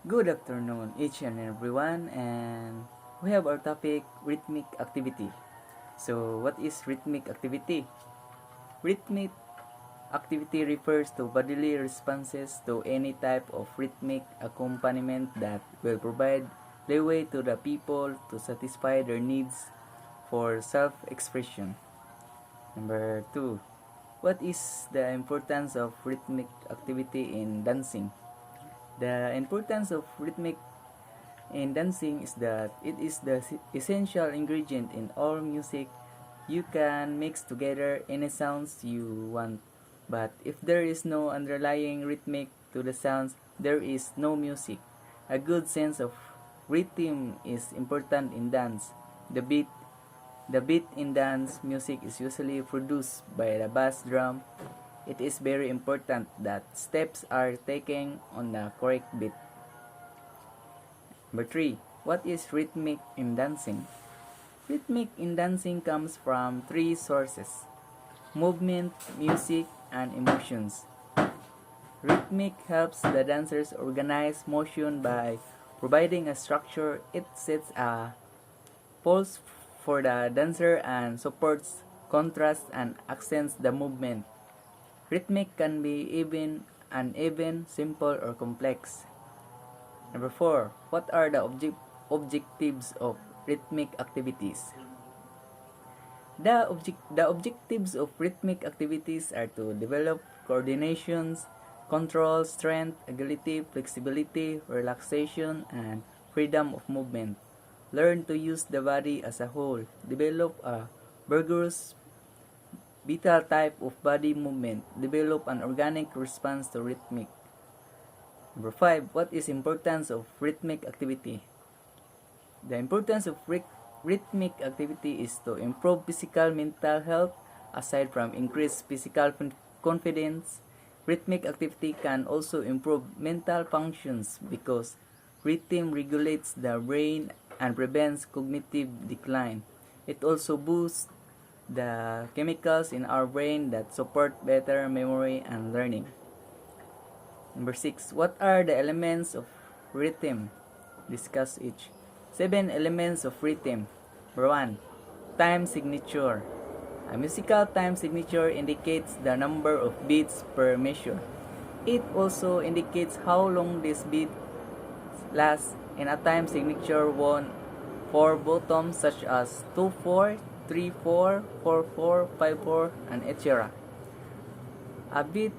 Good afternoon, each and everyone, and we have our topic rhythmic activity. So, what is rhythmic activity? Rhythmic activity refers to bodily responses to any type of rhythmic accompaniment that will provide leeway to the people to satisfy their needs for self expression. Number two, what is the importance of rhythmic activity in dancing? The importance of rhythmic in dancing is that it is the essential ingredient in all music. You can mix together any sounds you want, but if there is no underlying rhythmic to the sounds, there is no music. A good sense of rhythm is important in dance. The beat the beat in dance music is usually produced by the bass drum. It is very important that steps are taken on the correct beat. Number 3. What is rhythmic in dancing? Rhythmic in dancing comes from three sources: movement, music, and emotions. Rhythmic helps the dancers organize motion by providing a structure. It sets a pulse for the dancer and supports, contrasts, and accents the movement. Rhythmic can be even, uneven, simple, or complex. Number 4. What are the objectives of rhythmic activities? The objectives of rhythmic activities are to develop coordinations, control, strength, agility, flexibility, relaxation, and freedom of movement. Learn to use the body as a whole. Develop a vigorous, vital type of body movement. Develop an organic response to rhythmic. Number 5. What is importance of rhythmic activity? The importance of rhythmic activity is to improve physical mental health. Aside from increased physical confidence, rhythmic activity can also improve mental functions because rhythm regulates the brain and prevents cognitive decline. It also boosts the chemicals in our brain that support better memory and learning. Number 6. What are the elements of rhythm? Discuss each. 7 elements of rhythm. Number 1. Time signature. A musical time signature indicates the number of beats per measure. It also indicates how long this beat lasts. In a time signature one for bottoms such as 2/4, 3/4, 4/4, 5/4, and etc. A beat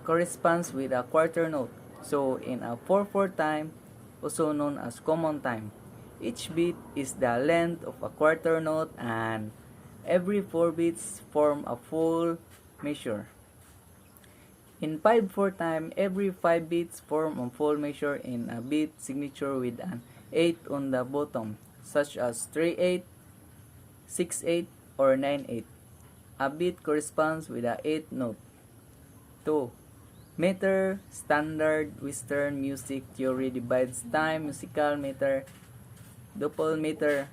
corresponds with a quarter note. So in a 4/4 time, also known as common time, each beat is the length of a quarter note and every 4 beats form a full measure. In 5/4 time, every 5 beats form a full measure in a beat signature with an 8 on the bottom, such as 3/8, 6/8, or 9/8. A beat corresponds with a 8th note. 2. Meter. Standard Western music theory divides time musical meter, double meter,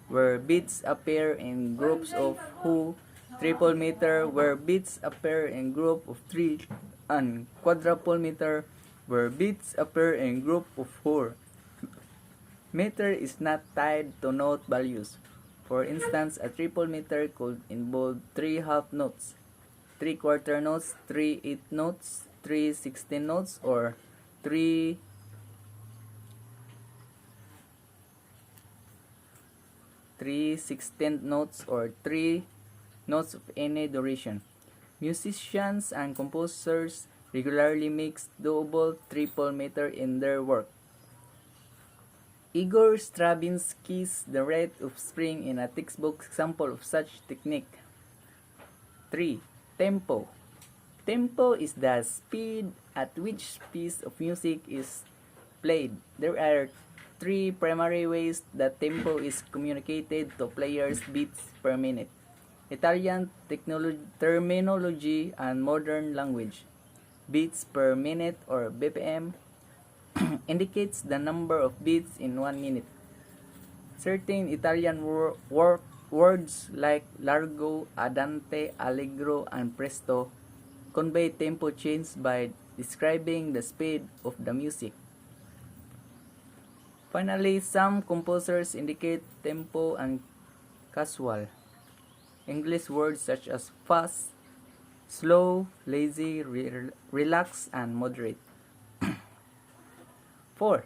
where beats appear in groups of who, triple meter, where beats appear in group of 3, and quadruple meter, where beats appear in group of 4. Meter is not tied to note values. For instance, a triple meter could involve 3 half notes, 3 quarter notes, 3 eighth notes, 3 16 notes, or 3 16th notes, or 3 notes of any duration. Musicians and composers regularly mix double, triple meter in their work. Igor Stravinsky's The Rite of Spring in a textbook example of such technique. 3. Tempo. Tempo is the speed at which piece of music is played. There are 3 primary ways that tempo is communicated to players: beats per minute, Italian terminology, and modern language. Beats per minute, or BPM, indicates the number of beats in 1 minute. Certain Italian words like largo, andante, allegro, and presto convey tempo change by describing the speed of the music. Finally, some composers indicate tempo and casual. English words such as fast, slow, lazy, relaxed, and moderate. 4.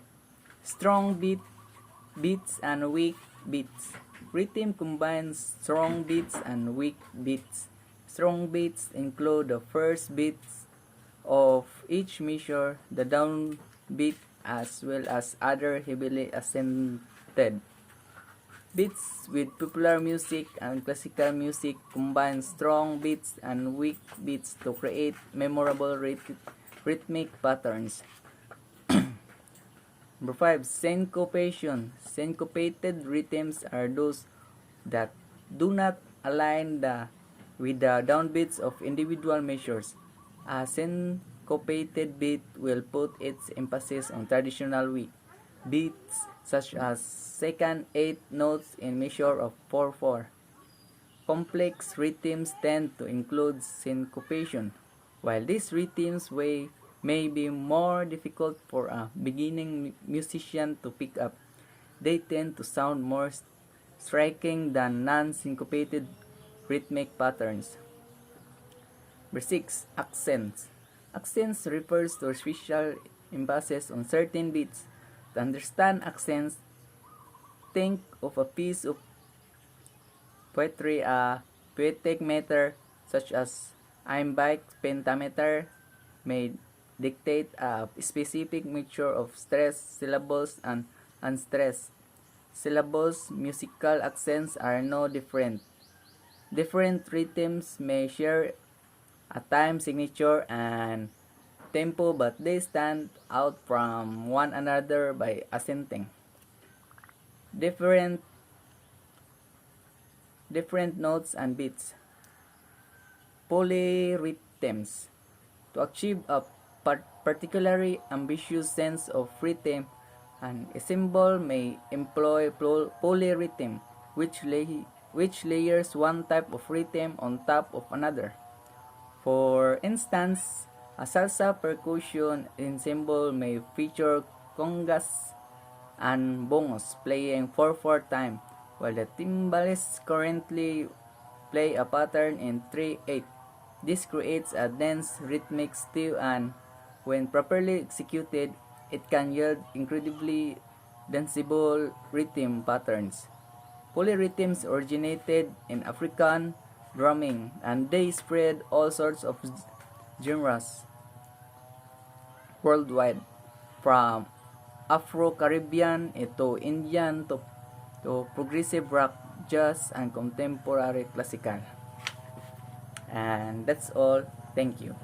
Strong beats and weak beats. Rhythm combines strong beats and weak beats. Strong beats include the first beats of each measure, the down beat, as well as other heavily accented beats. With popular music and classical music combine strong beats and weak beats to create memorable rhythmic patterns. Number 5. Syncopation. Syncopated rhythms are those that do not align with the downbeats of individual measures. A syncopated beat will put its emphasis on traditional beats such as second 8 notes in measure of 4/4. Complex rhythms tend to include syncopation. While these rhythms may be more difficult for a beginning musician to pick up, they tend to sound more striking than non-syncopated rhythmic patterns. Number 6. Accents. Accents refers to special emphasis on certain beats. To understand accents, think of a piece of poetry. A poetic meter such as iambic pentameter may dictate a specific mixture of stressed syllables and unstressed syllables. Musical accents are no different. Different rhythms may share a time signature and tempo, but they stand out from one another by accenting different notes and beats. Polyrhythms. To achieve a particularly ambitious sense of rhythm, an ensemble may employ polyrhythm, which layers one type of rhythm on top of another. For instance, a salsa percussion ensemble may feature congas and bongos playing 4/4 time, while the timbales currently play a pattern in 3/8. This creates a dense rhythmic stew, and when properly executed, it can yield incredibly danceable rhythm patterns. Polyrhythms originated in African drumming, and they spread all sorts of genres worldwide, from Afro-Caribbean to Indian to progressive rock, jazz, and contemporary classical. And that's all. Thank you.